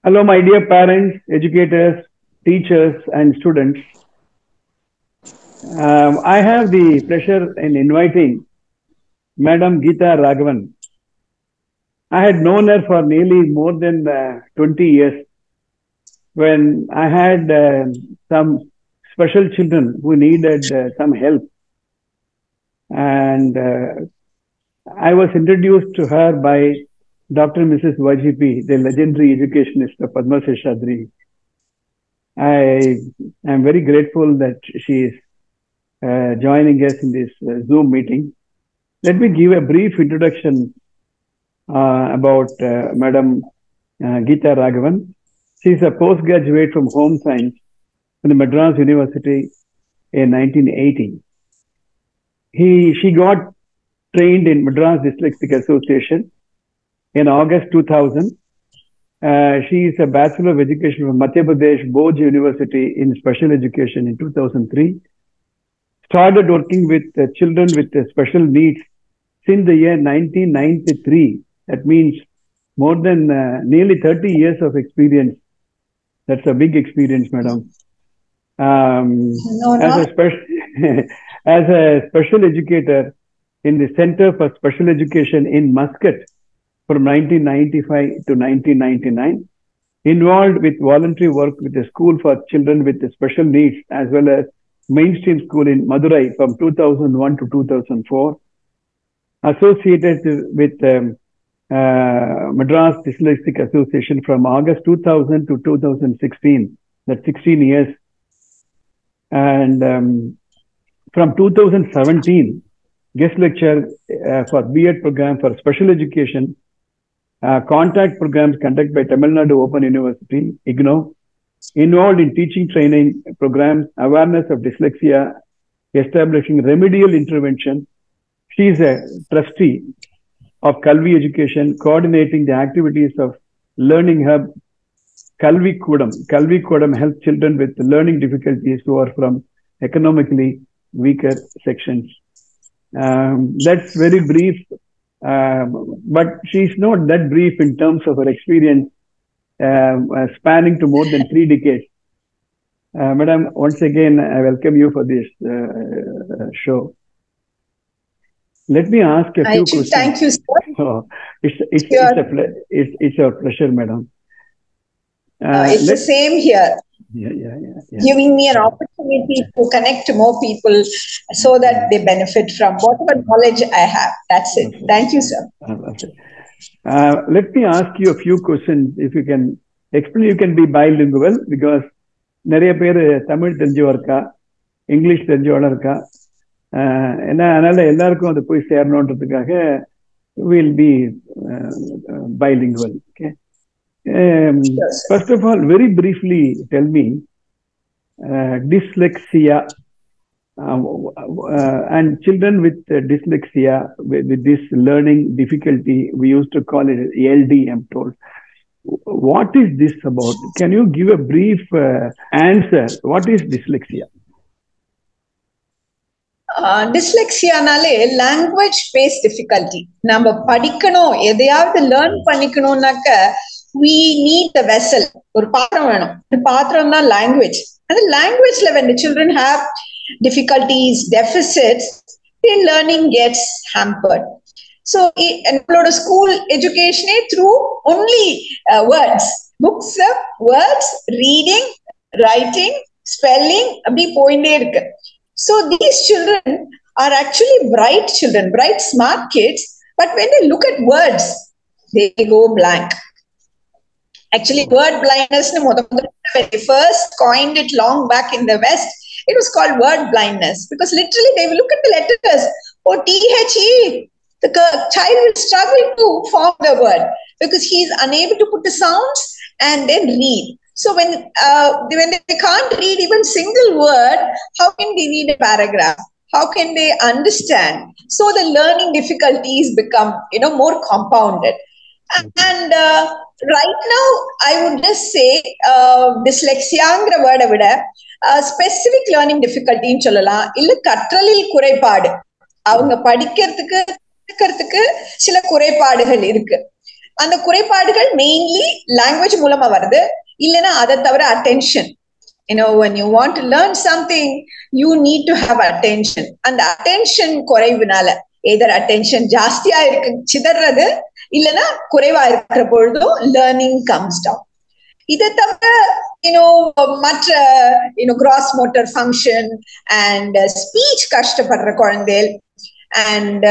Hello, my dear parents, educators, teachers, and students. I have the pleasure in inviting Madam Geetha Raghavan. I had known her for nearly more than 20 years when I had some special children who needed some help. And I was introduced to her by Dr. and Mrs. YGP, the legendary educationist of Padma Seshadri. I am very grateful that she is joining us in this Zoom meeting. Let me give a brief introduction about Madam Geetha Raghavan. She is a postgraduate from Home Science from the Madras University in 1980. She got trained in Madras Dyslexic Association in August 2000. She is a Bachelor of Education from Madhya Pradesh Boj University in Special Education in 2003. Started working with children with special needs since the year 1993. That means more than nearly 30 years of experience. That's a big experience, madam. As a special educator in the Center for Special Education in Muscat from 1995 to 1999, involved with voluntary work with the School for Children with Special Needs as well as mainstream school in Madurai from 2001 to 2004, associated with Madras Dyslexic Association from August 2000 to 2016, that's 16 years. And from 2017, guest lecture for B.Ed program for special education, contact programs conducted by Tamil Nadu Open University, IGNO, involved in teaching training programs, awareness of dyslexia, establishing remedial intervention. She is a trustee of Kalvi Education, coordinating the activities of Learning Hub. Kalvi Kodam helps children with learning difficulties who are from economically weaker sections. That's very brief, but she's not that brief in terms of her experience spanning to more than 3 decades. Madam, once again, I welcome you for this show. Let me ask a few questions. Thank you, sir. Oh, it's a pleasure, madam. It's the same here. Yeah. Giving me an opportunity to connect to more people so that they benefit from whatever knowledge I have. That's it. Okay. Thank you, sir. Okay. Let me ask you a few questions. If you can explain, you can be bilingual because நிறைய பேர் தமிழ் தெரிஞ்சவா இருக்கா, English தெரிஞ்சவளா இருக்கா. அதனால எல்லாருக்கும் அது போய் சேரணுன்றதுக்காக will be bilingual. Okay. First of all, very briefly, tell me dyslexia and children with dyslexia, with this learning difficulty, we used to call it ALD, I'm told. What is this about? Can you give a brief answer? What is dyslexia? Dyslexia-nale language-based difficulty. Nama padikano, edeyavadhu learn pannikanumnaka, we need the vessel. Or paatram venum. The paatram na language. And the language level, when the children have difficulties, deficits, their learning gets hampered. So, and school education through only words, books, words, reading, writing, spelling, abhi pointe irukku. So these children are actually bright children, bright, smart kids, but when they look at words, they go blank. Actually, word blindness, when they first coined it long back in the West, it was called word blindness because literally they will look at the letters, oh, T-H-E, the child will struggle to form the word because he is unable to put the sounds and then read. So when they can't read even single word, how can they read a paragraph? How can they understand? So the learning difficulties become, more compounded. And right now, I would just say dyslexia-ங்கிற word-ஐ விட specific learning difficulty-ன்னு சொல்லலாம். இல்ல கற்றலில் குறைபாடு. அவங்க படிக்கிறதுக்கு சில குறைபாடுகள் இருக்கு. அந்த குறைபாடுகள் மெயின்லி லாங்குவேஜ் மூலமா வருது. இல்லைன்னா அதை தவிர attention. when you want to learn something, you need to have attention. அந்த attention குறைவுனால either attention ஜாஸ்தியா இருக்கு சிதறது, இல்லைன்னா குறைவா இருக்கிற பொழுதும் learning comes down. இதை தவிர மற்ற cross motor function and speech கஷ்டப்படுற குழந்தைகள் and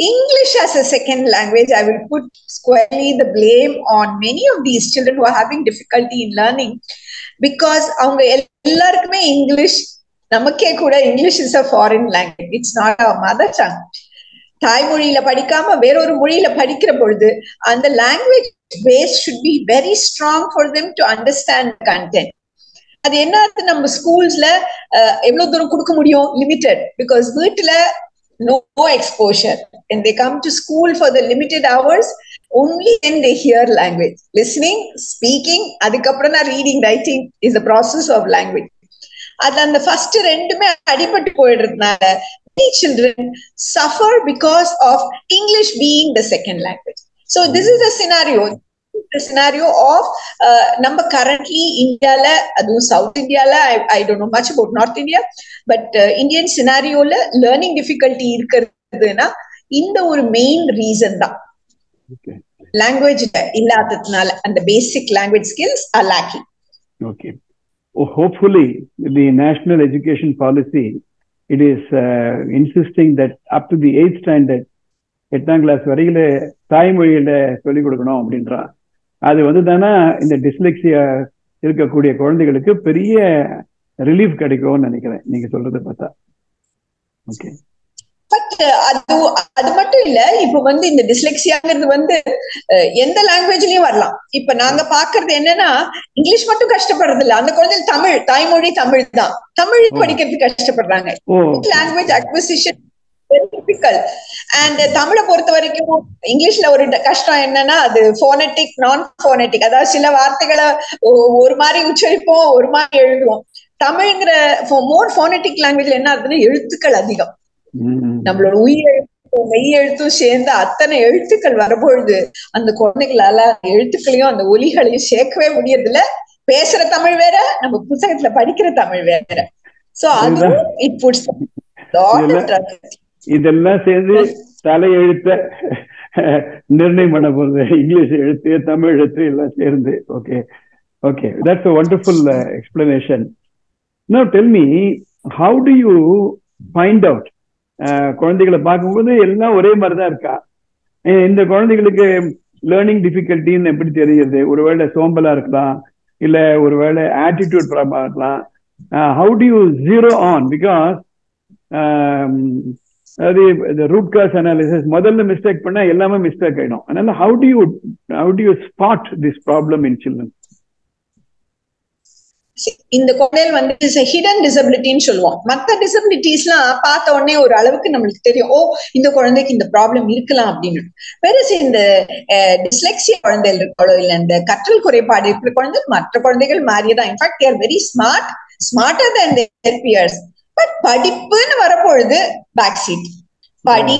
English as a second language, I will put squarely the blame on many of these children who are having difficulty in learning, because அவங்க எல்லாருக்குமே English, நமக்கே கூட English is a foreign language, it's not our mother tongue. தாய்மொழியில படிக்காம வேறொரு மொழியில படிக்கிற பொழுது அந்த language base should be very strong for them to understand content. அது என்ன, நம்ம ஸ்கூல்ஸ்ல எவ்வளவு தூரம் கொடுக்க முடியும், லிமிட்டட், பிகாஸ் வீட்டுல no exposure. When they come to school for the limited hours, only then they hear language. Listening, speaking, adukapra reading, writing is the process of language. And the first rendume adipattu poidradnaala many children suffer because of English being the second language. So this is the scenario of number currently India la, adu South India la, I don't know much about North India, but Indian scenario la learning difficulty irukraduna inda or main reason da. Okay. Language illadadnala and the basic language skills are lacking. Okay. Hopefully the national education policy, it is insisting that up to the 8th standard 8ஆம் class வரையில தாய்மொழியில சொல்லிக் கொடுக்கணும் அப்படின்றா. அது தானே இந்த dyslexia இருக்கக்கூடிய குழந்தைகளுக்கு பெரிய ரிலீஃப் கிடைக்கும்னு நினைக்கிறேன், நீங்க சொல்றதை பார்த்தா. ஓகே. பட் அது மட்டும் இல்ல, இப்ப இந்த டிஸ்லெக்சியாங்கிறது எந்த லாங்குவேஜ்லயும் வரலாம். இப்ப நாங்க பாக்குறது என்னன்னா, இங்கிலீஷ் மட்டும் கஷ்டப்படுறது இல்ல, அந்த குழந்தை தமிழ், தாய்மொழி தமிழ் தான், தமிழ் படிக்கிறதுக்கு கஷ்டப்படுறாங்க. Language acquisition difficult. அண்ட் தமிழை பொறுத்த வரைக்கும் இங்கிலீஷ்ல ஒரு கஷ்டம் என்னன்னா, அது போனட்டிக், நான் போனட்டிக், அதாவது சில வார்த்தைகளை ஒரு மாதிரி உச்சரிப்போம், ஒரு மாதிரி எழுதுவோம். தமிழ்ங்கிற மோர் போனட்டிக் லாங்குவேஜ்ல என்ன ஆகுதுன்னா, எழுத்துக்கள் அதிகம். நம்மளோட உயிர் எழுத்தும் மெய் எழுத்தும் சேர்ந்து அத்தனை எழுத்துக்கள் வரப்பொழுது அந்த குழந்தைகளால எழுத்துக்களையும் அந்த ஒலிகளையும் சேர்க்கவே முடியறது இல்ல. பேசுற தமிழ் வேற, நம்ம புத்தகத்துல படிக்கிற தமிழ் வேற. சோ அது இட் புட்ஸ் இதெல்லாம் சேர்ந்து தலையெழுத்த நிர்ணயம் பண்ண போறது, இங்கிலீஷ் எழுத்து தமிழ் எழுத்து எல்லாம் சேர்ந்து. Okay, okay, that's a wonderful explanation. Now tell me, how do you find out? குழந்தைகளை பார்க்கும்போது எல்லாம் ஒரே மாதிரிதான் இருக்கா, இந்த குழந்தைகளுக்கு லேர்னிங் டிஃபிகல்ட்டின்னு எப்படி தெரியுது? ஒருவேளை சோம்பலா இருக்கலாம், இல்ல ஒருவேளை ஆட்டிடியூட் ப்ராப்ளமா இருக்கலாம். How do you zero on? Because அது the root cause analysis, முதல்ல மிஸ்டேக் பண்ணா எல்லாமே மிஸ்டேக் ஆயிடும். அதனால how do you spot this problem in children? இந்த குழந்தைகள் ஹிடன் டிசபிலிட்டின்னு சொல்லுவோம். மற்ற டிசபிலிட்டிஸ் எல்லாம் பார்த்த உடனே ஒரு அளவுக்கு நம்மளுக்கு தெரியும், ஓ இந்த குழந்தைக்கு இந்த ப்ராப்ளம் இருக்கலாம் அப்படின்னு. பெருசு இந்த டிஸ்லெக்சியா குழந்தைகள் இருக்கோ, இல்ல இந்த கற்றல் குறைபாடு இருக்கிற குழந்தைகள் மற்ற குழந்தைகள் மாதிரிதான். In fact they are very smarter than their peers. But படிப்புன்னு வரப்பொழுது பேக் சீட், படி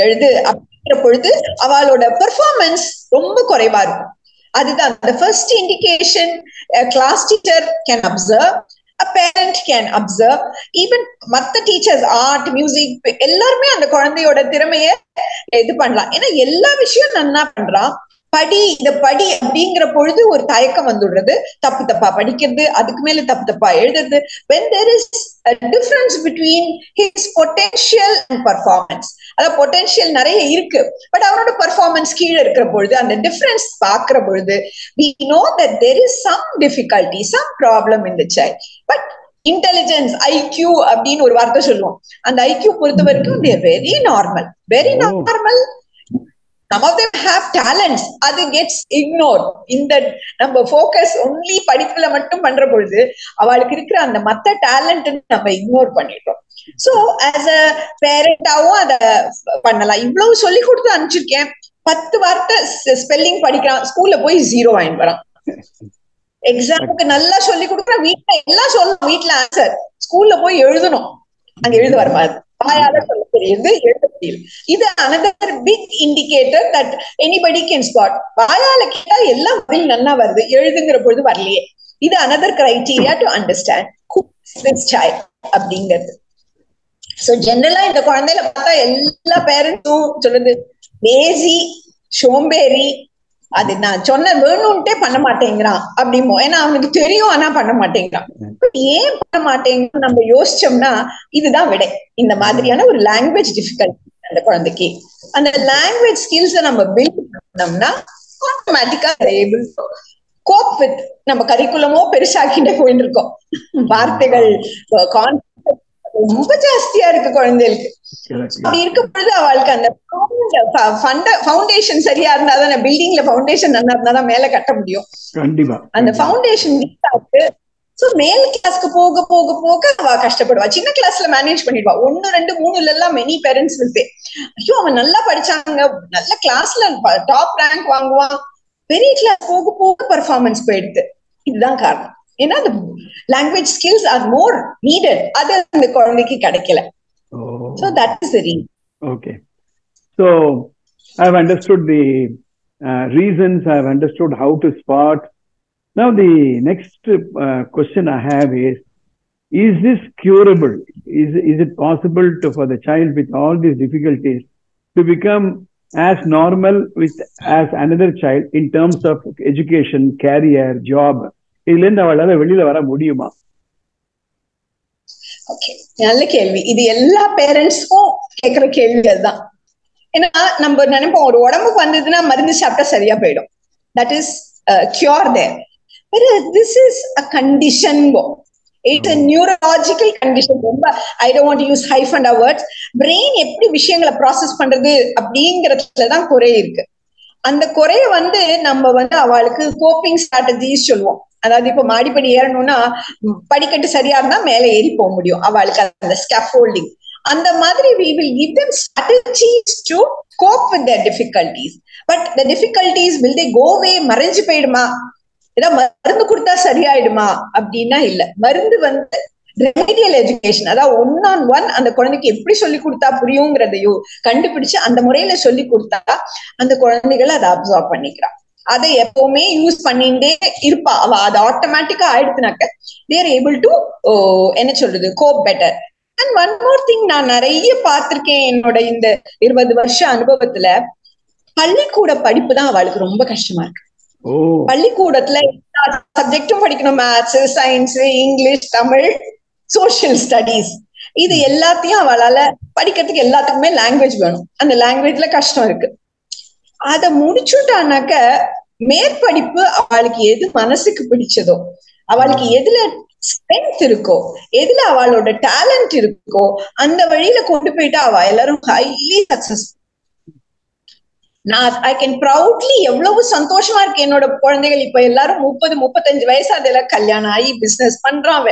எழுது அப்படிங்கிற பொழுது அவளோட பெர்ஃபார்மன்ஸ் ரொம்ப குறைவா இருக்கும். அதுதான் the first indication a class teacher can observe, a parent can observe, even மத்த டீச்சர்ஸ், ஆர்ட், மியூசிக் எல்லாருமே அந்த குழந்தையோட திறமைய இது பண்ணலாம். ஏன்னா எல்லா விஷயம் நன்னா பண்றான், படி இத படி அப்படிங்கிற பொழுது ஒரு தயக்கம் வந்துடுறது, தப்பு தப்பா படிக்கிறது, அதுக்கு மேல தப்பு தப்பா எழுதுறது. when there is a difference between his potential and performance, அதாவது பொட்டன்ஷியல் நிறைய இருக்கு, பட் அவனோட பெர்ஃபார்மன்ஸ் கீழே இருக்கிற பொழுது அந்த டிஃபரன்ஸ் பாக்குற பொழுது we know that there is some difficulty, some problem in the child. but intelligence, IQ அப்படின்னு ஒரு வார்த்தை சொல்லுவோம். அந்த IQ பொறுத்த வரைக்கும் they are very normal, very normal. Some of them have talents, அது gets ignored. இந்த நம்ம ஃபோக்கஸ் ஒன்லி படிப்புல மட்டும் பண்ற பொழுது அவளுக்கு இருக்கிற அந்த மத்த டேலண்ட் நம்ம இக்னோர் பண்ணிடுறோம். சோ ஆஸ் அ பேரண்டாவும் அத பண்ணலாம். இவ்வளவு சொல்லி கொடுத்து அனுப்பிச்சிருக்கேன், 10 வார்த்தை ஸ்பெல்லிங் படிக்கிறான், ஸ்கூல்ல போய் 0 வாங்கிட்டு வரான். எக்ஸாமுக்கு நல்லா சொல்லி கொடுக்குறான், வீட்டுல எல்லாம் சொல்லணும், வீட்டுல ஆன்சர், ஸ்கூல்ல போய் எழுதணும், அங்க எழுத வர வாயால சொல்ல தெரியுது, எழுத தெரியுது. இது another big indicator that anybody can spot. வாயால கேட்டா எல்லாம் பதில் நல்லா வருது, எழுதுங்கிற பொழுது வரலையே. இது another criteria to understand who is this child அப்படிங்கிறது. சோ ஜெனரலா இந்த குழந்தையில பார்த்தா எல்லா பேரண்ட்ஸும் சொல்றது லேசி, சோம்பேறி, அது நான் சொன்ன வேணும்ட்டே பண்ண மாட்டேங்கிறான் அப்படிமோ. ஏன்னா அவனுக்கு தெரியும் ஆனா பண்ண மாட்டேங்கிறான். ஏன் பண்ண மாட்டேங்கிறான் நம்ம யோசிச்சோம்னா இதுதான் விடை. இந்த மாதிரியான ஒரு லாங்குவேஜ் டிஃபிகல்ட்டி அந்த குழந்தைக்கு. அந்த லாங்குவேஜ் ஸ்கில்ஸ் நம்ம பில்ட் பண்ணோம்னா ஆட்டோமேட்டிக்கா ஏபிள் கோப் வித் நம்ம கரிக்குலமோ பெருசாக்கிட்டே போயிட்டு இருக்கோம். வார்த்தைகள் ரொம்ப ஜாஸ்தியா இருக்கு குழந்தைகளுக்கு. அப்படி இருக்கும் பொழுது அவளுக்கு அந்த ஃபவுண்டேஷன் சரியா இருந்தாதான், பில்டிங்ல ஃபவுண்டேஷன் நல்லா இருந்தாதான் மேல கட்ட முடியும். கண்டிப்பா அந்த ஃபவுண்டேஷன் சோ மேல் கிளாஸ்க்கு போக போக போக அவ கஷ்டப்படுவா. சின்ன கிளாஸ்ல மேனேஜ் பண்ணிடுவா. 1, 2, 3 எல்லாம் மெனி பேரண்ட்ஸ் வில்சே ஐயோ அவன் நல்லா படிச்சாங்க, நல்ல கிளாஸ்ல டாப் ரேங்க் வாங்குவான். பெரிய கிளாஸ் போக போக பெர்ஃபார்மன்ஸ் போயிடுது. இதுதான் காரணம். ஏன்னா the language skills are more needed. அது அந்த குழந்தைக்கு கிடைக்கல. So that is the reason. Okay. So I have understood the reasons. I have understood how to spot. Now the next question I have is this curable? Is it possible for the child with all these difficulties to become as normal as another child in terms of education, career, job? இதுல இருந்து அவளால வெளியில வர முடியுமா? Okay, நல்ல கேள்வி. இது எல்லா பேரண்ட்ஸ்க்கும் கேட்கிற கேள்விகள் தான். ஏன்னா நம்ம நினைப்போம் ஒரு உடம்புக்கு வந்ததுன்னா மருந்து சாப்பிட்டா சரியா போயிடும். That is cure there. This is a condition. It's a neurological condition. ரொம்ப I don't want to use ஹைஃபண்டா வேர்ட்ஸ். பிரெயின் எப்படி விஷயங்களை ப்ராசஸ் பண்றது அப்படிங்கறதுலதான் குறை இருக்கு. அந்த குறைய நம்ம அவளுக்கு கோப்பிங் ஸ்ட்ராட்டஜிஸ் சொல்லுவோம். அதாவது இப்ப மாடிப்படி ஏறணும்னா படிக்கட்டு சரியா இருந்தா மேல ஏறி போக முடியும். அவளுக்கு அந்த ஸ்கேஃபோல்டிங் அந்த மாதிரி we will give them strategies to cope with their difficulties. But the difficulties will they go away? மறைஞ்சு போயிடுமா? ஏதாவது மருந்து கொடுத்தா சரியாயிடுமா அப்படின்னா இல்ல. மருந்து ரெமிடியல் எஜுகேஷன், அதாவது 1-on-1 அந்த குழந்தைக்கு எப்படி சொல்லி கொடுத்தா புரியுங்கிறதையோ கண்டுபிடிச்சு அந்த முறையில சொல்லி கொடுத்தா அந்த குழந்தைகளை அதை அப்சர்வ் பண்ணிக்கிறான். அதை எப்பவுமே யூஸ் பண்ணிட்டே இருப்பா. அவ அதை ஆட்டோமேட்டிக்கா ஆயிடுத்துனாக்க தேர் ஏபிள் டு என்ன சொல்றது cope better. And one more thing, நான் நிறைய பார்த்திருக்கேன் என்னோட இந்த 20 வருஷ அனுபவத்துல. பள்ளிக்கூட படிப்பு தான் அவளுக்கு ரொம்ப கஷ்டமா இருக்கு. பள்ளிக்கூடத்துல எல்லா சப்ஜெக்டும் படிக்கணும். Maths, science, English, Tamil, social studies, இது எல்லாத்தையும் அவளால படிக்கிறதுக்கு எல்லாத்துக்குமே லாங்குவேஜ் வேணும். அந்த லாங்குவேஜ்ல கஷ்டம் இருக்கு. அத முடிச்சுட்டானாக்க மேற்படிப்பு அவளுக்கு எது மனசுக்கு பிடிச்சதோ, அவளுக்கு எதுல ஸ்ட்ரென்த் இருக்கோ, எதுல அவளோட டேலண்ட் இருக்கோ அந்த வழியில கொண்டு போயிட்டா அவ எல்லாரும் ஹைலி சக்சஸ். நான் ஐ கேன் ப்ரௌட்லி எவ்வளவு சந்தோஷமா இருக்கு. என்னோட குழந்தைகள் இப்ப எல்லாரும் 30-35 வயசு, அதெல்லாம் கல்யாணம் ஆகி பிசினஸ் பண்றான்.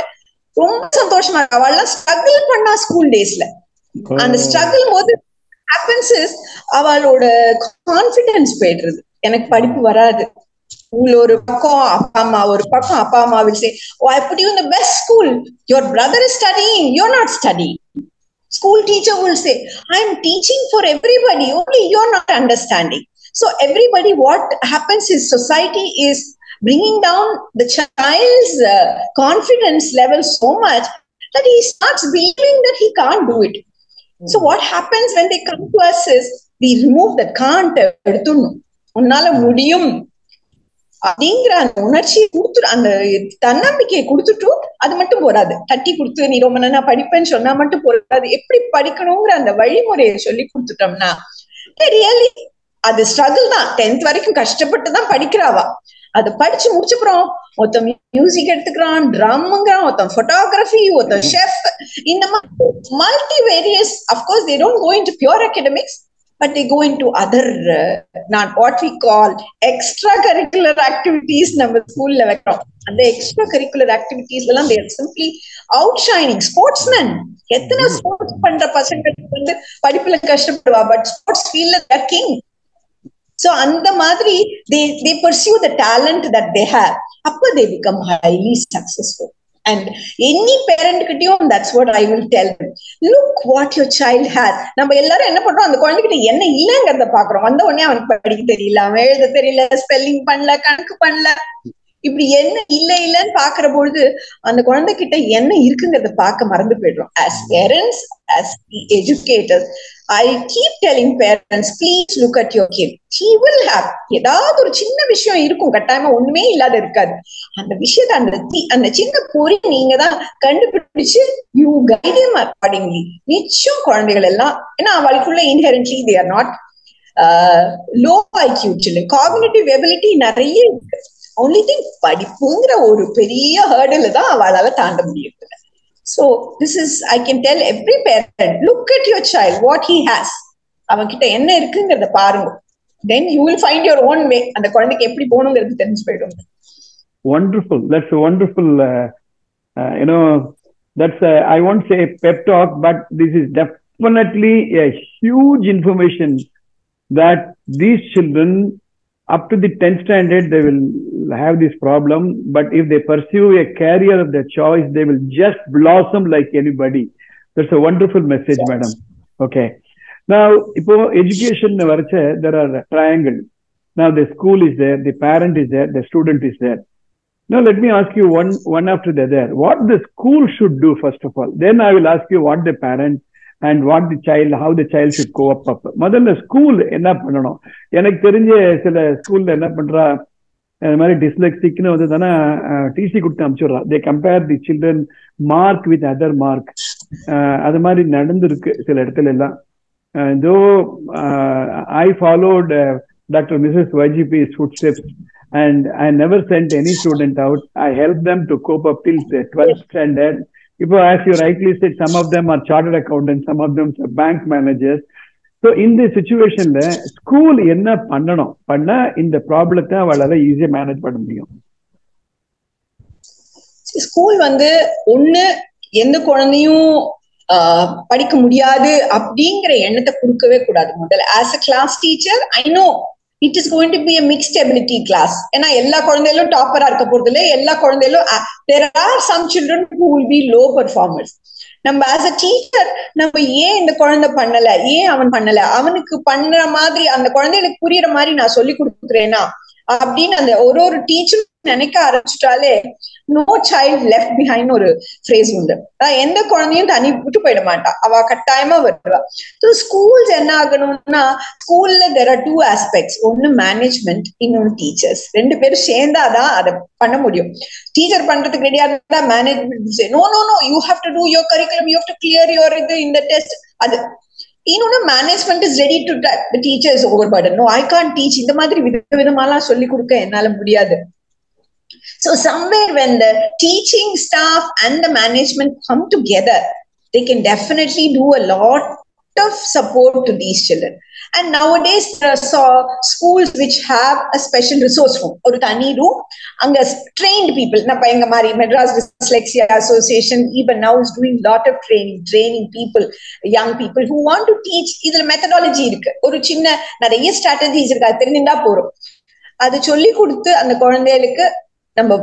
ரொம்ப சந்தோஷமா இருக்கு. அவள்லாம் ஸ்ட்ரகிள் பண்ணா ஸ்கூல் டேஸ்ல. அந்த ஸ்ட்ரகிள் போது happens is அவளோட கான்ஃபிடன்ஸ் போயிடுறது. எனக்கு படிப்பு வராது. உள்ள ஒரு பக்கம் அப்பா அம்மா, ஒரு பக்கம் அப்பா அம்மா will say, oh I put you in the best school, your brother is studying, you're not studying. School teacher will say, I'm teaching for everybody, only you're not understanding. So everybody, what happens is society is bringing down the child's confidence level so much that he starts believing that he can't do it. So what happens when they come to us is we remove that can't. எடுத்துடணும், உன்னால முடியும் அப்படிங்கிற அந்த உணர்ச்சியை கொடுத்துரு, அந்த தன்னம்பிக்கையை கொடுத்துட்டு அது மட்டும் போராது. தட்டி கொடுத்து நீ ரொம்ப நல்லா படிப்பேன்னு சொன்னா மட்டும் போராது. எப்படி படிக்கணுங்கிற அந்த வழிமுறையை சொல்லி கொடுத்துட்டோம்னா ரியலி அது ஸ்ட்ரகிள் தான். 10th வரைக்கும் கஷ்டப்பட்டு தான் படிக்கிறாவா. அதை படிச்சு முடிச்சப்புறம் ஒருத்தன் மியூசிக் எடுத்துக்கிறான், ட்ரம்ங்கிறான், ஒருத்தன் போட்டோகிராஃபி, ஒருத்தன் ஷெஃப், இந்த மாதிரி multi various. Of course they don't go into pure academics, but they go into other not what we call extracurricular activities. நம்ம ஸ்கூல்ல வைக்கிறோம் அந்த எக்ஸ்ட்ரா கரிக்குலர் ஆக்டிவிட்டிஸ் எல்லாம் they are simply outshining. Sportsmen, எத்தனை ஸ்போர்ட்ஸ் பண்ற பசங்களுக்கு படிப்புல கஷ்டப்படுவா, பட் ஸ்போர்ட்ஸ் ஃபீல்ட்ல they are king. So அந்த மாதிரி they pursue the talent that they have. அப்ப they become highly successful. And any parent கிட்டயும் that's what I will tell them. Look what your child has. நம்ம எல்லாரும் என்ன பண்றோம், அந்த குழந்தைகிட்ட என்ன இல்லைங்கிறத பாக்குறோம். வந்த உடனே அவனுக்கு படிக்க தெரியல, அவன் எழுத தெரியல, ஸ்பெல்லிங் பண்ணல, கணக்கு பண்ணல, இப்படி என்ன இல்லைன்னு பாக்குற பொழுது அந்த குழந்தைகிட்ட என்ன இருக்குங்கிறத பார்க்க மறந்து போயிடுறோம். As parents, as educators, I keep telling parents, please look at your kid. He will have ஏதாவது ஒரு சின்ன விஷயம் இருக்கும், கட்டாயமா ஒண்ணுமே இல்லாத இருக்காது. அந்த விஷயத்த அந்த சின்ன பொறி நீங்க தான் கண்டுபிடிச்சு you guide him accordingly. நிச்சயம் குழந்தைகள் எல்லாம், ஏன்னா அவளுக்குள்ள inherently they are not low IQ children. Cognitive ability நிறைய இருக்கு. only thing படிப்புங்கிற ஒரு பெரிய ஹர்டில் தான் அவளால தாண்ட முடியும். So this is, I can tell every parent, look at your child, what he has. அவன்கிட்ட என்ன இருக்குங்கிறத பாருங்க. Then you will find your own way. அந்த குழந்தைக்கு எப்படி போகணுங்கிறது தெரிஞ்சு போயிடும். Wonderful. That's a wonderful, that's I won't say pep talk, but this is definitely a huge information that these children up to the 10th standard, they will have this problem. But if they pursue a career of their choice, they will just blossom like anybody. That's a wonderful message, yes, madam. Okay. Now, education, there are triangles. Now, the school is there, the parent is there, the student is there. Now, let me ask you one after the other. What the school should do, first of all. Then I will ask you what the parent and what the child, how the child should go up. முதல்ல school என்ன பண்ணணும்? எனக்கு தெரிஞ்ச சில ஸ்கூல்ல என்ன பண்றா, இந்த மாதிரி டிஸ்லெக்சிக்னு வந்து தானே டிசி கொடுத்து அனுப்பிச்சுடுறா. They compare the children mark with other mark. அது மாதிரி நடந்திருக்கு சில இடத்துல எல்லாம். Though I followed doctor missus YGP's footsteps and I never sent any student out. I helped them to cope up till the 12th standard. As you rightly said, some of them are chartered accountants, some of them are bank managers. So in this situation, school enna pannanom panna இந்த ப்ராப்ளத்தை அவளால ஈஸியா manage பண்ண முடியும். School வந்து ஒண்ணு எந்த குழந்தையும் படிக்க முடியாது அப்படிங்கிற எண்ணத்தை கொடுக்கவே கூடாது. முதல்ல as a class teacher, I know it is going to be a mixed ability class. ஏன்னா எல்லா குழந்தைகளும் டாப்பரா இருக்க போறது இல்லை, எல்லா குழந்தைகளும் there are some children who will be low performers. நம்ம ஆஸ் அ டீச்சர் நம்ம ஏன் இந்த குழந்தை பண்ணல, ஏன் அவன் பண்ணல, அவனுக்கு பண்ற மாதிரி அந்த குழந்தைகளுக்கு புரியுற மாதிரி நான் சொல்லி கொடுக்குறேன்னா அப்படின்னு அந்த ஒரு டீச்சரும் நினைக்க ஆரம்பிச்சிட்டாலே நோ சைல்ட் லெஃப்ட் பிஹைண்ட் ஒரு ஃப்ரேஸ் உண்டு. எந்த குழந்தையும் தனி விட்டு போயிட மாட்டா, அவ கட்டாயமா வருவா. ஸோ ஸ்கூல்ஸ் என்ன ஆகணும்னா, ஸ்கூல்ல தெர் ஆர் 2 aspects. ஒன்னு மேனேஜ்மெண்ட், இன்னொன்னு டீச்சர்ஸ். ரெண்டு பேரும் சேர்ந்தாதான் அதை பண்ண முடியும். டீச்சர் பண்றதுக்கு ரெடியா இருந்தா management no no no you have to do your curriculum, you have to clear your இது இந்த டெஸ்ட். அது இன்னொன்னு management is ready to the teacher is overburden. No I can't teach, இந்த மாதிரி விதவிதமாலாம் சொல்லி கொடுக்க என்னால முடியாது. So somewhere when the teaching staff and the management come together, they can definitely do a lot of support to these children. And nowadays there are schools which have a special resource room, or tani room, anga trained people. Na paenga mari Madras Dyslexia Association even now is doing lot of training people, young people who want to teach. Idhula methodology irukku, oru chinna nariya strategies irukku, therindha porum adu solli koduthu and kulandaiyalukku நம்ம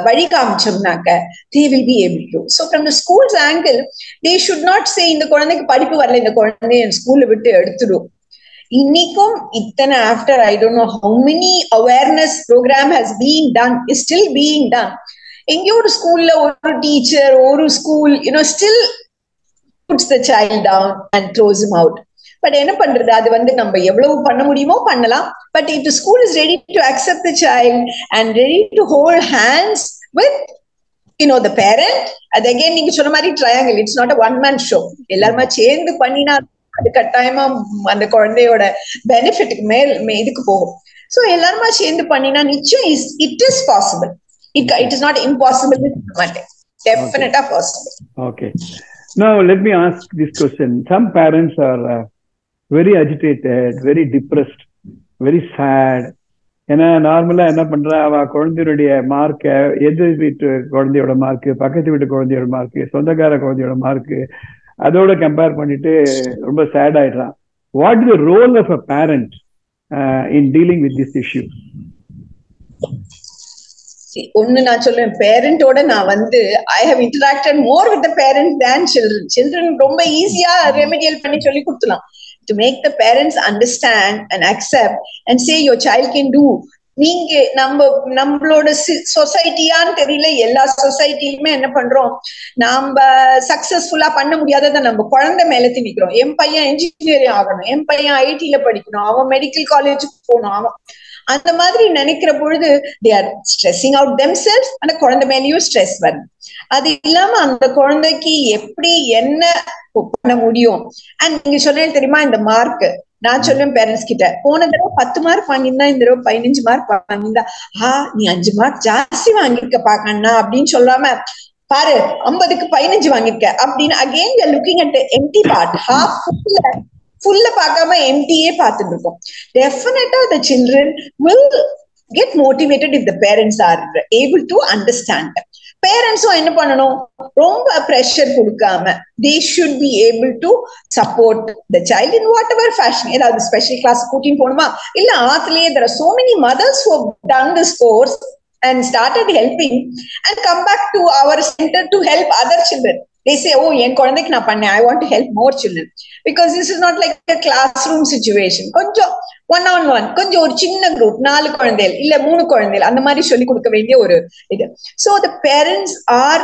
வழி காமிச்சோம்னாக்க they will be able to. So from the school's angle, they should not say இந்த குழந்தைக்கு படிப்பு வரல, இந்த குழந்தைய ஸ்கூல்ல விட்டு எடுத்துடும். இன்னைக்கும் இத்தனை after I don't know how many awareness program has been done, is still being done. எங்கேயோ ஒரு ஸ்கூல்ல ஒரு டீச்சர் ஒரு school still puts the child down and throws him out. But என்ன பண்றது, அது வந்து நம்ம எவ்வளவு பண்ண முடியுமோ பண்ணலாம். But if the school is ready to accept the child and ready to hold hands with the parent, அது again நீங்க சொன்ன மாதிரி triangle, it's not a one man show. எல்லாருமே சேர்ந்து பண்ணினா அது கட்டாயமா அந்த குழந்தையோட பெனிஃபிட்டுக்கு மேல் இதுக்கு போகும். ஸோ எல்லாருமா சேர்ந்து பண்ணினா நிச்சயம் it is possible. It is not impossible. Definitely possible. Okay. Now let me ask this question. Some parents are very agitated, very depressed, very sad. ஏன்னா நார்மலா என்ன பண்றா, அவ குழந்தையுடைய மார்க், எதிர் வீட்டு குழந்தையோட மார்க், பக்கத்து வீட்டு குழந்தையோட மார்க், சொந்தக்கார குழந்தையோட மார்க், அதோட கம்பேர் பண்ணிட்டு ரொம்ப சேட் ஆயிடுறான். What is the role of a parent in dealing with this issue? ஒண்ணு நான் சொல்லுவேன், பேரண்டோட நான் வந்து I have interacted more with the parent than children. Children ரொம்ப ஈஸியா ரெமிடியல் பண்ணி சொல்லி கொடுத்துலாம். To make the parents understand and accept and say your child can do. நீங்க நம்மளோட சொசைட்டியான்னு தெரியல, எல்லா சொசைட்டிலுமே என்ன பண்றோம், நாம சக்சஸ்ஃபுல்லா பண்ண முடியாததை நம்ம குழந்தை மேல திணிக்கிறோம். என் பையன் என்ஜினியரிங் ஆகணும், என் பையன் ஐடில படிக்கணும், அவன் மெடிக்கல் காலேஜுக்கு போகணும், அவன் அந்த மாதிரி நினைக்கிற பொழுது they are stressing out themselves. ஆனா குழந்தை மேலேயும் ஸ்ட்ரெஸ் வருது. அது இல்லாம அந்த குழந்தைக்கு எப்படி என்ன பண்ண முடியும். அண்ட் நீங்க சொன்னது தெரியுமா, இந்த மார்க் நான் சொல்லுவேன் பேரண்ட்ஸ் கிட்ட, போன தடவை 10 மார்க் வாங்கியிருந்தா இந்த தடவை 15 மார்க் வாங்கியிருந்தா, நீ 5 மார்க் ஜாஸ்தி வாங்கியிருக்க பாக்கண்ணா அப்படின்னு சொல்லாம, பாரு 50க்கு 15 வாங்கியிருக்க அப்படின்னு again we are looking at the empty part. half full பார்க்காம எம்டியே பார்த்துட்டு இருக்கோம். டெஃபினட்டா the children will get motivated if the parents are able to understand. பேரண்ட்ஸும் என்ன பண்ணணும், ரொம்ப ப்ரெஷர் கொடுக்காம they should be able to support the child in whatever fashion. ஏதாவது ஸ்பெஷல் கிளாஸ் கூட்டின்னு போகணுமா, இல்ல ஆத்துலயே there are so many mothers who have done this course and started helping and come back to our center to help other children. They say, oh, என் குழந்தைக்கு நான் பண்ணேன், I want to help more children. Because this is not like a classroom situation. கொஞ்சம் one on one, கொஞ்சம் ஒரு சின்ன group, 4 குழந்தைகள் இல்ல 3 குழந்தைகள், அந்த மாதிரி சொல்லி கொடுக்க வேண்டிய ஒரு இது. So the parents are,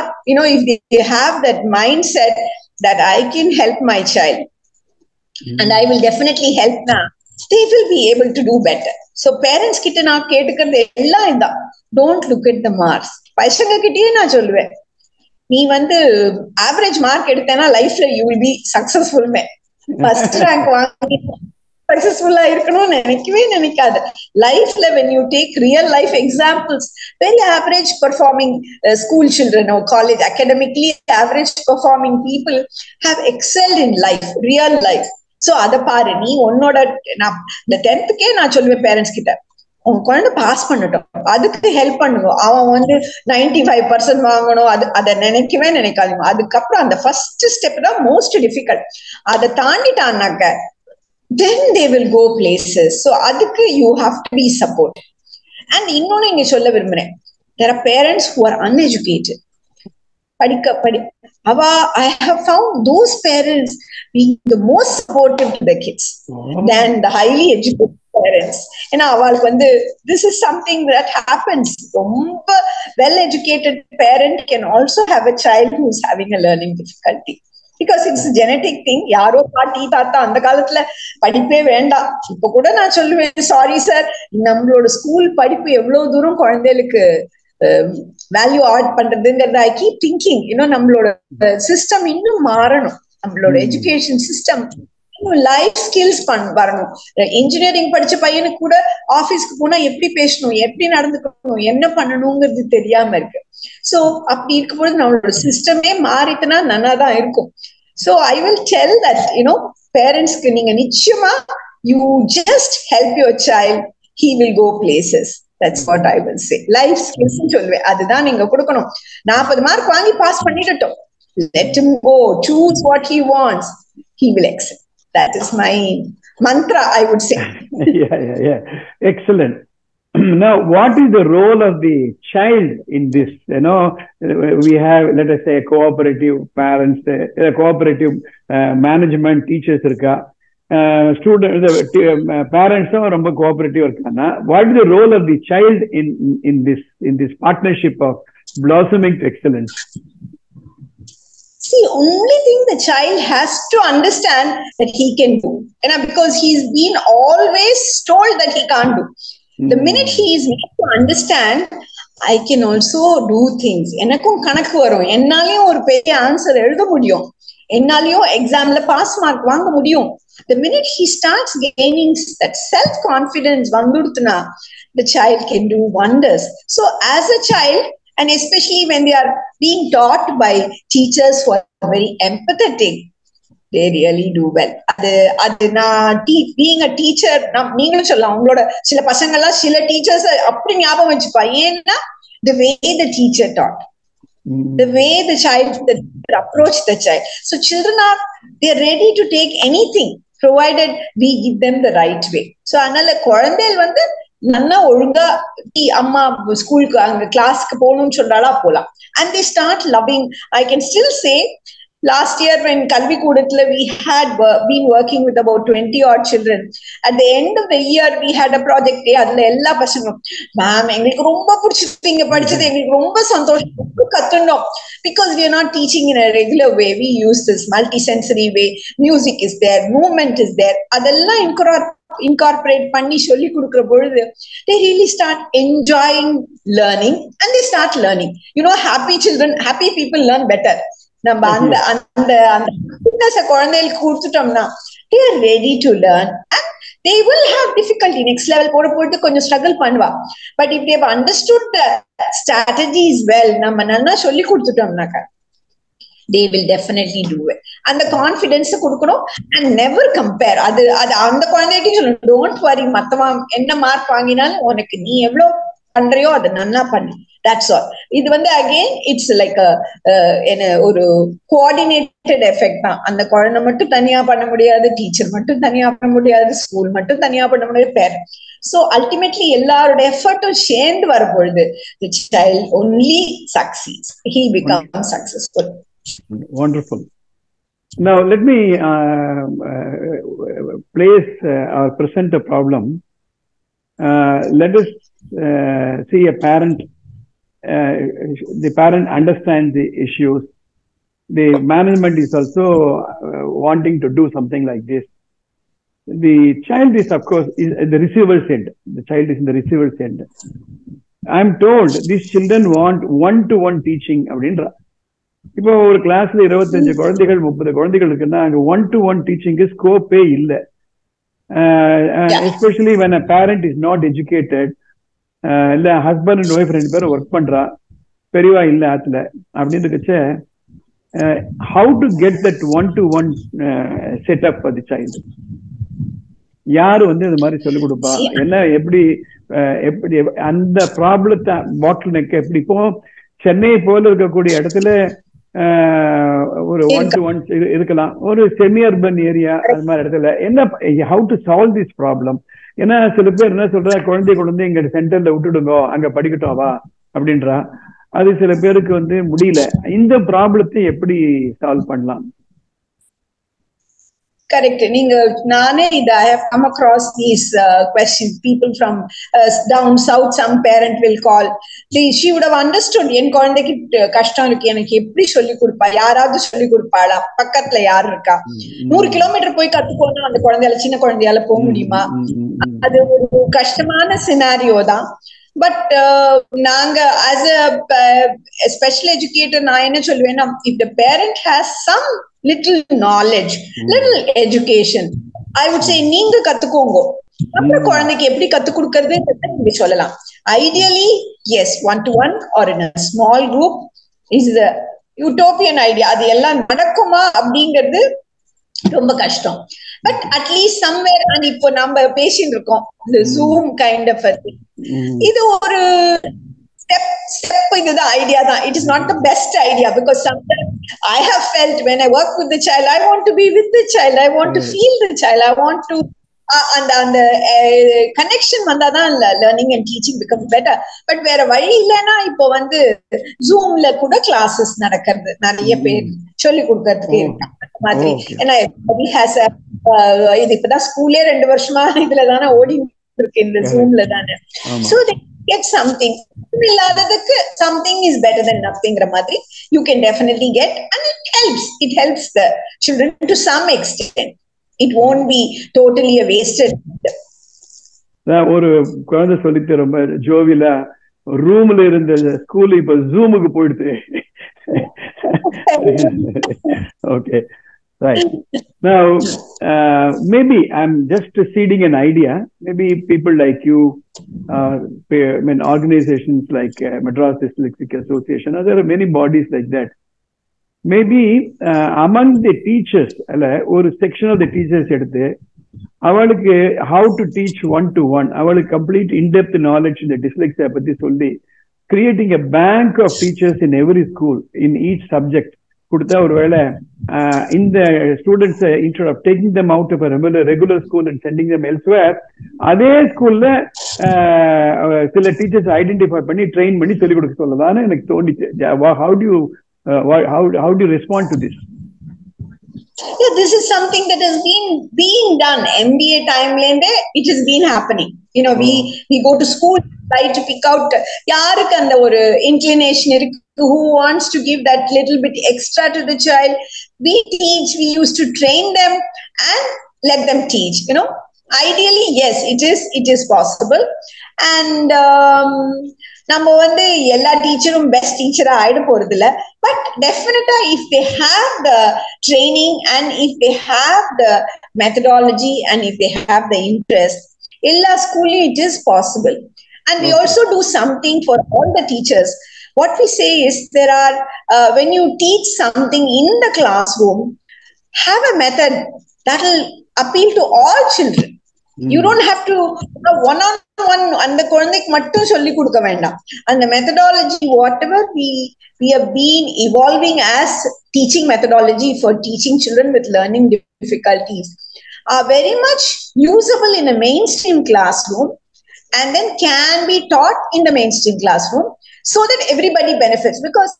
if they have that mindset that I can help my child and I will definitely help them, they will be able to do better. So parents கிட்ட நான் கேட்டுக்கிறது எல்லாம் இதான், don't look at the marks. பசங்க கிட்டயே நான் சொல்லுவேன், நீ வந்து ஆவரேஜ் மார்க் எடுத்தேன்னா லைஃப்ல you will be successful. First rank வாங்கி சக்சஸ்ஃபுல்லா இருக்கணும்னு நினைக்கவே நினைக்காது. லைஃப்ல when you take real life examples, very average performing school children or college academically average performing people have excelled in life, real life. So அத பாரு, நீ உன்னோட இந்த 10th நான் சொல்லுவேன் பேரண்ட்ஸ் கிட்ட, உன் குழந்தை பாஸ் பண்ணட்டும், அதுக்கு ஹெல்ப் பண்ணுங்க. அவன் வந்து 95% வாங்கணும் அதை நினைக்கவே நினைக்காதீங்க. அதுக்கப்புறம் அந்த ஃபர்ஸ்ட் ஸ்டெப் தான் மோஸ்ட் டிஃபிகல்ட். அதை தாண்டிட்டான்னாக்க then they will go places. So அதுக்கு you have to be support. And இன்னொன்னு இங்க சொல்ல விரும்புறேன், there are parents who are uneducated. I have found those parents being the most supportive to the kids than the highly educated parents. ஏன்னா அவளுக்கு வந்து this is something that happens. ரொம்ப well educated parent can also have a child who is having a learning difficulty because it's a genetic thing. யாரோ பாட்டி தாத்தா அந்த காலத்துல படிப்பே வேண்டாம். இப்ப கூட நான் சொல்லுவேன், சாரி சார், நம்மளோட ஸ்கூல் படிப்பு எவ்வளவு தூரம் குழந்தைகளுக்கு வேல்யூ ஆட் பண்றதுங்கிறத ஐ கீப் திங்கிங். நம்மளோட சிஸ்டம் இன்னும் மாறணும், நம்மளோட எஜுகேஷன் சிஸ்டம் லைஃப் ஸ்கில்ஸ் வரணும். இன்ஜினியரிங் படிச்ச பையனுக்கு கூட ஆபீஸ்க்கு போனா எப்படி பேசணும், எப்படி நடந்துக்கணும், என்ன பண்ணணுங்கிறது தெரியாம இருக்கு. சோ அப்படி இருக்கும்போது நம்மளோட சிஸ்டமே மாறிட்டுனா நல்லாதான் இருக்கும். So I will tell that பேரண்ட்ஸ்க்கு நீங்க நிச்சயமா you just help your child, he will go places. That's what I will say. Life skills சொல்லுவேன், அதுதான் நீங்க கொடுக்கணும். 40 மார்க் வாங்கி pass பண்ணிடட்டும், let him go, choose what he wants, he will excel. That is my mantra, I would say. Yeah. Excellent. Now, what is the role of the child in this? We have, let us say, cooperative parents, cooperative management teachers irka. Students, parents are ரொம்ப cooperative இருக்காங்க. What is the role of the child in this partnership of blossoming to excellence? See, only thing the child has to understand that he can do, because he's been always told that he can't do. The minute he is made to understand, I can also do things. எனக்கும் கணக்கு வரும், என்னாலயும் ஒரு பெரிய answer எழுத முடியும், என்னாலயும் எக்ஸாம்ல pass mark வாங்க முடியும். The minute he starts gaining that self-confidence, vandurthuna, the child can do wonders. So as a child, and especially when they are being taught by teachers who are very empathetic, they really do well. Being a teacher, நீங்களும் சொல்லலாம், உங்களோட சில பசங்கள்லாம் சில teachers அப்படி ஞாபகம் வச்சுப்பா. ஏன்னா the way the teacher taught, the way the approach the child. So children they're ready to take anything provided we give them the right way. So அதனால குழந்தைகள் வந்து நன்னா ஒழுங்கா அம்மா ஸ்கூலுக்கு அங்க கிளாஸ்க்கு போகணும்னு சொல்றாளா போலாம். And they start loving. I can still say last year when Kalvi Kudathla we had been working with about 20 odd children. At the end of the year we had a project day. அதுல எல்லா பசங்களும் ma'am எங்களுக்கு ரொம்ப பிடிச்சிருக்கு, இங்க படிச்சது எங்களுக்கு ரொம்ப சந்தோஷம், ரொம்ப கத்துனோம். Because we are not teaching in a regular way. We use this multi-sensory way. Music is there, movement is there. அதெல்லாம் incorporate பண்ணி சொல்லி கொடுக்கிற பொழுது they really start enjoying learning and they start learning. You know, happy children, happy people learn better. நம்ம அந்த அந்த அந்த குழந்தைகளுக்கு கொடுத்துட்டோம்னா they are ready to learn and they will have difficulty. Next level போட்டு கொஞ்சம் struggle பண்ணுவா. But if they have understood the strategies well, நம்ம நல்லா சொல்லி கொடுத்துட்டோம்னாக்கா they will definitely do it. And the confidence கொடுக்கணும் and never compare. அது அந்த குழந்தைகிட்ட சொல்லணும், don't worry, மத்தவா என்ன மார்க் வாங்கினாலும் உனக்கு நீ எவ்வளவு பண்றியோ அதை நல்லா பண்ணு. That's all. இது வந்து again it's like ஒரு coordinated effect தான். அந்த குழந்தை மட்டும் தனியா பண்ண முடியாது, டீச்சர் மட்டும் தனியா பண்ண முடியாது, ஸ்கூல் மட்டும் தனியா பண்ண முடியாது, பேரண்ட். So ultimately எல்லாரோட எஃபர்ட்டும் சேர்ந்து வரும்பொழுது the child only succeeds. He becomes successful. Wonderful. Now let me place or present a problem. Let us see a parent. The parent understands the issues. The management is also wanting to do something like this. The child is, of course, is at the receiver's end. The child is in the receiver's end. I am told these children want one-to-one teaching. இப்போ ஒரு கிளாஸ்ல 25 குழந்தைகள் 30 குழந்தைகள் இருக்குன்னா அங்க one-to-one டீச்சிங்கு ஸ்கோப்பே இல்லை. Especially when a parent is not educated, இல்ல ஹஸ்பண்ட் அண்ட் ஒய்ஃப் 2 பேரும் ஒர்க் பண்றா, பெரியவா இல்ல ஆத்துல அப்படின்னு இருக்கச்ச how to get that one to one setup for the child? யாரு வந்து இது மாதிரி சொல்லிக் கொடுப்பா? என்ன எப்படி அந்த ப்ராப்ளத்தை பாட்டில் நெக்க எப்படி? இப்போ சென்னை போல இருக்கக்கூடிய இடத்துல ஒரு ஒன்-டு-ஒன் இருக்கலாம், ஒரு செமி அர்பன் ஏரியா அது மாதிரி இடத்துல என்ன how to solve this problem? ஏன்னா சில பேர் என்ன சொல்றா, குழந்தை எங்க சென்டர்ல விட்டுடுங்க, அங்க படிக்கட்டும் வா அப்படின்றா. அது சில பேருக்கு வந்து முடியல. இந்த ப்ராப்ளத்தை எப்படி சால்வ் பண்ணலாம்? Correct. நானே இது I have come across these questions. People from down south, some parent will call. She would have understood. என் குழந்தைக்கு கஷ்டம் இருக்கு, எனக்கு எப்படி சொல்லி கொடுப்பா? யாராவது சொல்லி கொடுப்பாளா? பக்கத்துல யாரு இருக்கா? 100 கிலோமீட்டர் போய் கத்துக்கோனா அந்த குழந்தையால, சின்ன குழந்தையால போக முடியுமா? அது ஒரு கஷ்டமான சினாரியோ தான். பட் நாங்க as a special educator நான் என்ன சொல்லுவேன்னா, if the parent has some little knowledge, little education, I would say நீங்க கத்துக்கோங்க. நம்ம குழந்தைக்கு எப்படி கத்து கொடுக்கறது நீங்க சொல்லலாம். Ideally, yes, one-to-one or in a small group is the utopian idea. அது எல்லாம் நடக்குமா அப்படிங்கிறது ரொம்ப கஷ்டம். பட் அட்லீஸ்ட் சம்வேர், அண்ட் இப்போ நம்ம பேசிட்டு இருக்கோம் the Zoom kind of a thing. இது ஒரு step இதுதான் ஐடியா தான். It is not the best idea because sometimes I have felt when I work with the child, I want to be with the child, I want to feel the child, I want to அந்த connection வந்தாதான் learning and teaching become better. But வேற வழி இல்லைன்னா இப்போ வந்து ஜூம்ல கூட classes நடக்கிறது, நிறைய பேர் சொல்லி கொடுக்கறதுக்கு மாதிரி. ஏன்னா இது இப்பதான் ஸ்கூலே 2 வருஷமா இதுல தானே ஓடி இருக்கு, இந்த ஜூம்ல தானே. So get something இல்லாததுக்கு something is better than nothingங்கிற மாதிரி you can definitely get, and it helps the children to some extent. It won't be totally a wasted. ஒரு குழந்தை சொல்லிட்டு ரொம்ப ஜோவிலா, ரூம்ல இருந்த ஸ்கூல் இப்ப ஜூமுக்கு போயிடுது. Okay, right. Now maybe I'm just seeding an idea. Maybe people like you, I mean organizations like Madras Dyslexic Association, there are many bodies like that. Maybe among the teachers, or section of the teachers எடுத்து அவளுக்கு how to teach one-to-one, அவளுக்கு complete in-depth knowledge in the dyslexia பத்தி சொல்லி creating a bank of teachers in every school in each subject, கொடுத்தா ஒருவேளை இந்த students instead of taking them out of a regular school and sending them elsewhere, அதே ஸ்கூல்ல சில teachers identify பண்ணி train பண்ணி சொல்லிக் கொடுக்க சொல்லதான்னு எனக்கு தோணிச்சு. how do you respond to this? Yeah, this is something that has been being done. MBA time lende it has been happening. You know, we go to school, try to pick out yarukku and oru inclination irukku, who wants to give that little bit extra to the child. We teach, we used to train them and let them teach. You know, ideally, yes, it is possible. And நம்ம வந்து எல்லா டீச்சரும் best டீச்சரா ஆயிட போறது இல்ல. But டெஃபினட்டா if they have the training and if they have the methodology and if they have the interest, எல்லா ஸ்கூல்லையும் it is possible. And we also do something for all the teachers. What we say is there are when you teach something in the classroom, have a method that will appeal to all children. You don't have to one on one அந்த குழந்தைக்கு மட்டும் சொல்லி கொடுக்க வேண்டாம். அந்த methodology whatever we have been evolving as teaching methodology for teaching children with learning difficulties are very much usable in a mainstream classroom and then can be taught in the mainstream classroom so that everybody benefits. Because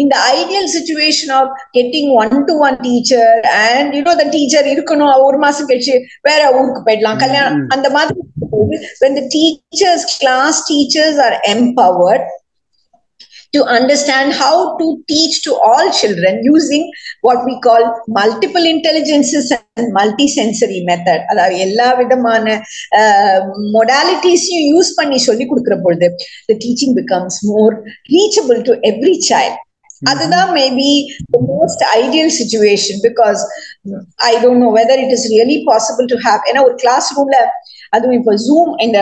in the ideal situation of getting one-to-one teacher and you know the teacher irukano oru maasam kalichu vera oorukku poidlam kalyanam and the madri, when the class teachers are empowered to understand how to teach to all children using what we call multiple intelligences and multisensory method. அதாவது எல்லா விதமான modalities use பண்ணி சொல்லி கொடுக்கிற பொழுது the teaching becomes more reachable to every child. அதுதான் maybe the most ideal situation, because I don't know whether it is really possible to have ஏன்னா ஒரு கிளாஸ் ரூம்ல அதுவும் இப்போ ஜூம் இந்த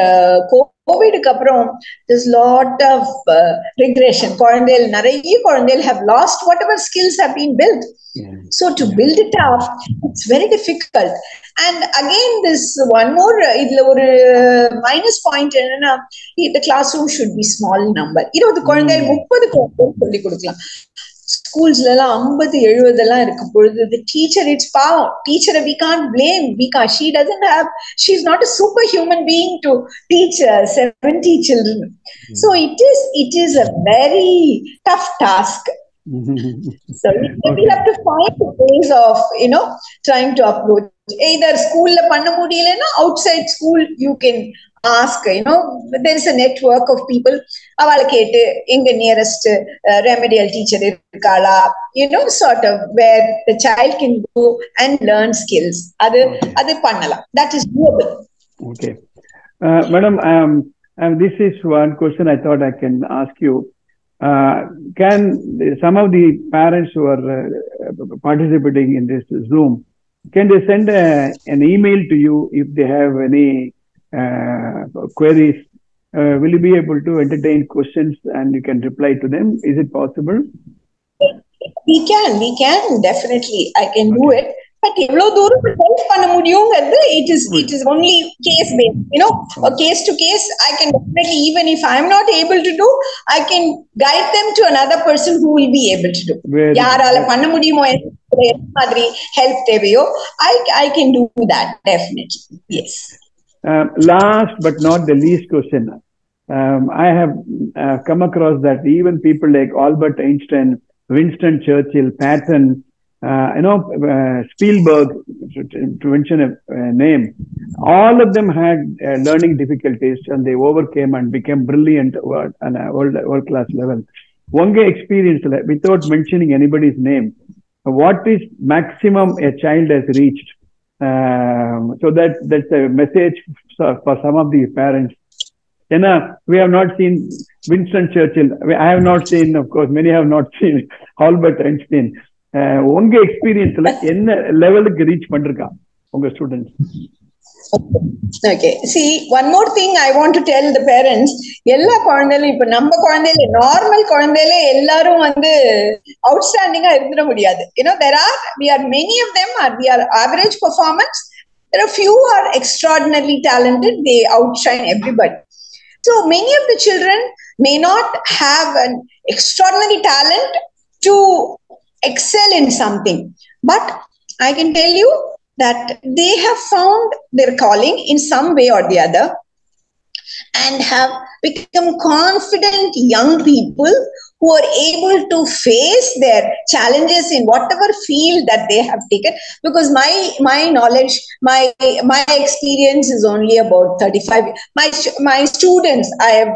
கோவிடுக்கு அப்புறம் there's lot of regression. நிறைய குழந்தைகள் have lost whatever skills have been built. So to build it up, it's very difficult. And again, this one more இதுல ஒரு minus point என்னன்னா, the classroom should be small number. 20 குழந்தைகள் 30 குழந்தைகள் சொல்லி கொடுக்கலாம். ஸ்கூல்ஸ்ல எல்லாம் 50-70 எல்லாம் இருக்கும் பொழுது the teacher, it's power teacher, we can't blame, she's not a superhuman being to teach 70 children. So it is a very tough task. So we have to find ways of trying to approach. Either school la panna mudiyalena, outside school you can ask, there is a network of people avala kette inga nearest remedial teacher irukala, sort of where the child can go and learn skills. adu pannalam, that is doable. Okay, madam, this is one question I thought I can ask you. Can some of the parents who are participating in this Zoom, can they send an email to you if they have any queries? Will you be able to entertain questions and you can reply to them? Is it possible? We can definitely. I can do it. But evlo dooram help panna mudiyungadhu, it is only case based, or case to case. I can definitely, even if I am not able to do, I can guide them to another person who will be able to do. Yarala panna mudiyumo madri help theveyo, I can do that definitely. Yes. Last but not the least question, I have come across that even people like Albert Einstein, Winston Churchill, Patton, Spielberg, to mention a name, all of them had learning difficulties and they overcame and became brilliant at a world class level. Unga experience, without mentioning anybody's name, what is maximum a child has reached? So that's a message for some of the parents. We have not seen Winston Churchill. I have not seen, of course, many have not seen Albert Einstein. உங்க எக்ஸ்பீரியன்ஸ்ல என்ன லெவலுக்கு reach பண்ணிருக்கா உங்க students? Okay, see, one more thing I want to tell the parents. எல்லா குழந்தைகளும் இப்ப நம்ம குழந்தையில நார்மல் குழந்தையில எல்லாரும் வந்து அவுட்ஸ்டாண்டிங்கா இருந்துட முடியாது. Many of them are average performance. There are few are extraordinarily talented. They outshine everybody. So many of the children may not have an extraordinary talent to excel in something. But I can tell you that they have found their calling in some way or the other and have become confident young people who are able to face their challenges in whatever field that they have taken. Because my knowledge, my experience is only about 35. My students, I have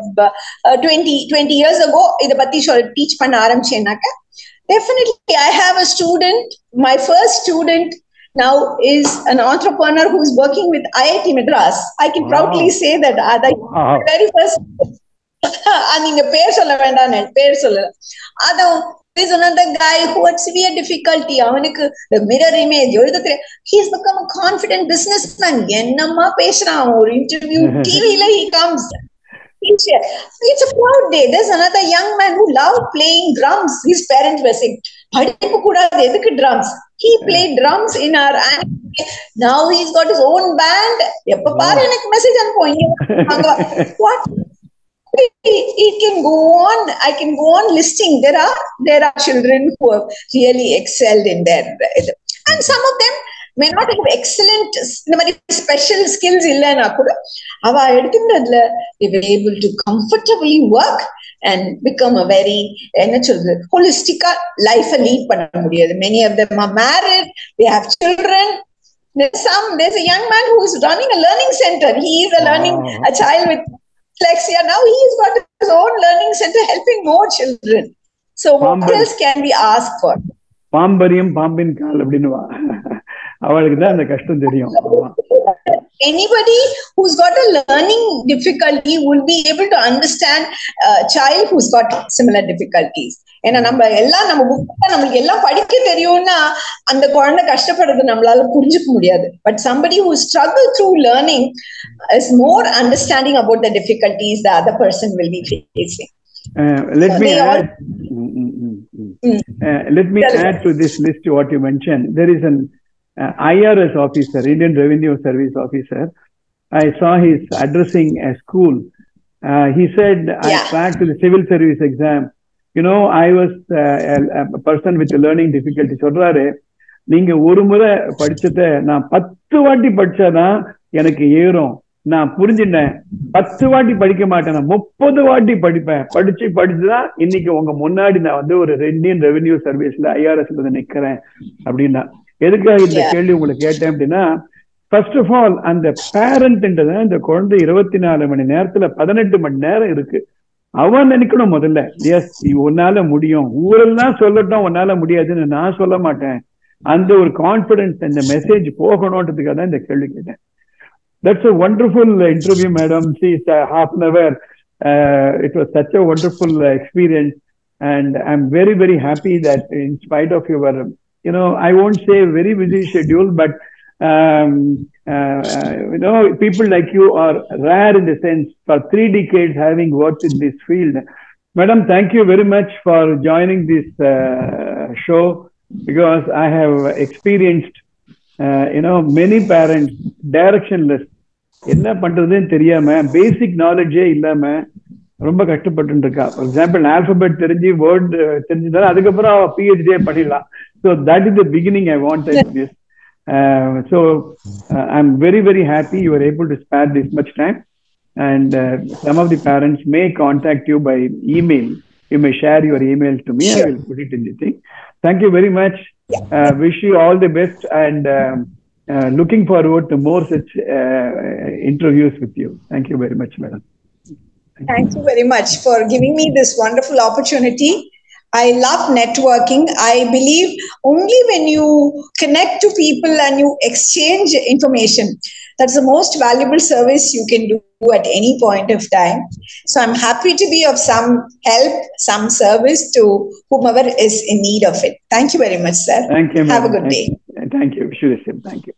20 years ago இத பத்தி teach பண்ண ஆரம்பிச்சேனாக்க, definitely I have a student, my first student now is an entrepreneur who is working with IIT Madras. I can proudly say that the very first நீங்க பேர் சொல்ல வேண்டாம், பேர் சொல்லல. அது there is another guy who had severe difficulty. அவனுக்கு the mirror image எழுத தெரியும். He has become a confident businessman. என்னம்மா பேசுறான், ஒரு இன்டர்வியூ டிவில he comes. It's a proud day. There's another young man who loved playing drums. His parents were saying, படிப்பு கூடாது, எதுக்கு drums? He played drums in our anime. Now he's got his own band. எப்ப பாரு எனக்கு message அனுப்புவோம். What? It can go on. I can go on listing. There are children who have really excelled in their, and some of them may not have excellent special skills illana kuda ava edutundadla they were able to comfortably work and become a very holistic life lead panna mudiyadhu. Many of them are married, they have children. There's a young man who is running a learning center. He is a child with dyslexia. Now he's got his own learning center helping more children. So what else can we ask for? பாம்பரியம் பாம்பின் கால் அப்படின்னுவா, அவளுக்கு தான் அந்த கஷ்டம் தெரியும். Anybody who's got a learning difficulty will be able to understand a child who's got similar difficulties. ஏன்னா நம்ம புக்ல நம்மளுக்கு எல்லாம் படிக்க தெரியும்னா அந்த குழந்தை கஷ்டப்படுறது நம்மளால புரிஞ்சுக்க முடியாது. But somebody who struggle through learning is more understanding about the difficulties the other person will be facing. Let me add to this list what you mentioned. There is an IRS officer, Indian Revenue Service officer. I saw he's addressing a school. He said, I cracked the civil service exam. You know, I was a person with a learning difficulty. சொல்றாரு, நீங்க ஒரு முறை படிச்சத நான் 10 வாட்டி படிச்சாதான் எனக்கு ஏறும். நான் புரிஞ்சுட்டேன். 10 வாட்டி படிக்க மாட்டேன், 30 வாட்டி படிப்பேன். படிச்சுதான் இன்னைக்கு உங்க முன்னாடி நான் வந்து ஒரு இந்தியன் ரெவென்யூ சர்வீஸ்ல IRS நிக்கிறேன் அப்படின்னா. எதுக்காக இந்த கேள்வி உங்களுக்கு கேட்டேன் அப்படின்னா, ஃபர்ஸ்ட் ஆஃப் ஆல் அந்த பேரண்ட்ன்றத இந்த குழந்தை 24 மணி நேரத்துல 18 மணி நேரம் இருக்கு. அவன் நினைக்கணும் முதல்ல, எஸ் உன்னால முடியும், ஊரெல்லாம் சொல்லட்டும் உன்னால முடியாதுன்னு நான் சொல்ல மாட்டேன். அந்த ஒரு கான்பிடன்ஸ், இந்த மெசேஜ் போகணும்ன்றதுக்காக தான் இந்த கேள்வி கேட்டேன். That's a wonderful interview, madam. See, it's a half an hour. It was such a wonderful experience, and I'm very, very happy that in spite of your, I won't say very busy schedule, but people like you are rare in the sense for 3 decades having worked in this field. Madam, thank you very much for joining this show, because I have experienced, many parents directionless. என்ன பண்றதுன்னு தெரியாம, பேசிக் நாலேஜே இல்லாம ரொம்ப கஷ்டப்பட்டு இருக்கா. For example, alphabet தெரிஞ்சு word தெரிஞ்சுதான் அதுக்கப்புறம் PhD பண்ணிடலாம். So that is the beginning I wanted this. So I'm very, very happy you were able to spare this much time, and some of the parents may contact you by email. You may share your email to me. Sure. I will put it in the thing. Thank you very much. Wish you all the best, and looking forward to more such interviews with you. Thank you very much, madam. Thank you very much for giving me this wonderful opportunity. I love networking. I believe only when you connect to people and you exchange information, that's the most valuable service you can do at any point of time. So I'm happy to be of some help, some service to whomever is in need of it. Thank you very much, sir. Thank you, madam. Have a good day. Thank you. Wish you the same. Thank you.